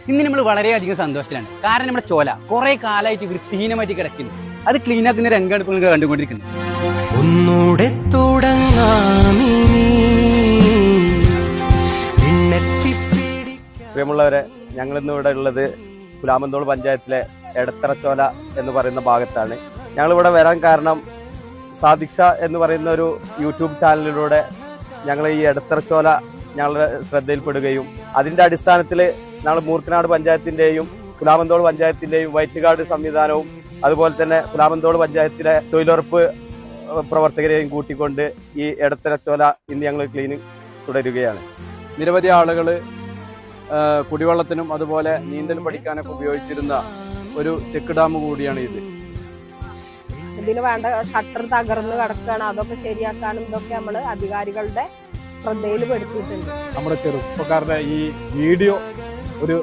ഇന്ന് നമ്മൾ വളരെയധികം സന്തോഷത്തിലാണ്. കാരണം നമ്മുടെ ചോല കുറെ കാലമായിട്ട് വൃത്തിഹീനമായിട്ട് കിടക്കുന്നു. അത് ക്ലീൻ ആക്കുന്ന രംഗമാണ് ഇപ്പോൾ നിങ്ങൾ കണ്ടുകൊണ്ടിരിക്കുന്നത്. ഒന്നൂടെ പ്രിയമുള്ളവരെ, ഞങ്ങൾ ഇന്ന് ഇവിടെ ഉള്ളത് പുലാമന്തോൾ പഞ്ചായത്തിലെ എടത്തറച്ചോല എന്ന് പറയുന്ന ഭാഗത്താണ്. ഞങ്ങളിവിടെ വരാൻ കാരണം സാദിക്ഷ എന്ന് പറയുന്ന ഒരു യൂട്യൂബ് ചാനലിലൂടെ ഞങ്ങൾ ഈ എടത്തറച്ചോല ഞങ്ങളുടെ ശ്രദ്ധയിൽപ്പെടുകയും അതിന്റെ അടിസ്ഥാനത്തിൽ ഞങ്ങൾ മൂർക്കനാട് പഞ്ചായത്തിന്റെയും പുലാമന്തോൾ പഞ്ചായത്തിന്റെയും വൈറ്റുകാട് സംവിധാനവും അതുപോലെ തന്നെ പുലാമന്തോൾ പഞ്ചായത്തിലെ തൊഴിലുറപ്പ് പ്രവർത്തകരെയും കൂട്ടിക്കൊണ്ട് ഈ എടത്തറച്ചോല ഇന്ന് ഞങ്ങൾ ക്ലീനിങ് തുടരുകയാണ്. നിരവധി ആളുകൾ കുടിവെള്ളത്തിനും അതുപോലെ നീന്തലും പഠിക്കാനൊക്കെ ഉപയോഗിച്ചിരുന്ന ഒരു ചെക്ക് ഡാം കൂടിയാണ് ഇത്. ഇതിന് വേണ്ട ഷട്ടർ തകർന്ന് കിടക്കുകയാണ്. അതൊക്കെ ശരിയാക്കാനും ഇതൊക്കെ നമ്മൾ അധികാരികളുടെ ശ്രദ്ധയിൽ പെടുത്തിയിട്ടുണ്ട്. നമ്മുടെ ചെറുപ്പക്കാരുടെ ഈ വീഡിയോ ഒരു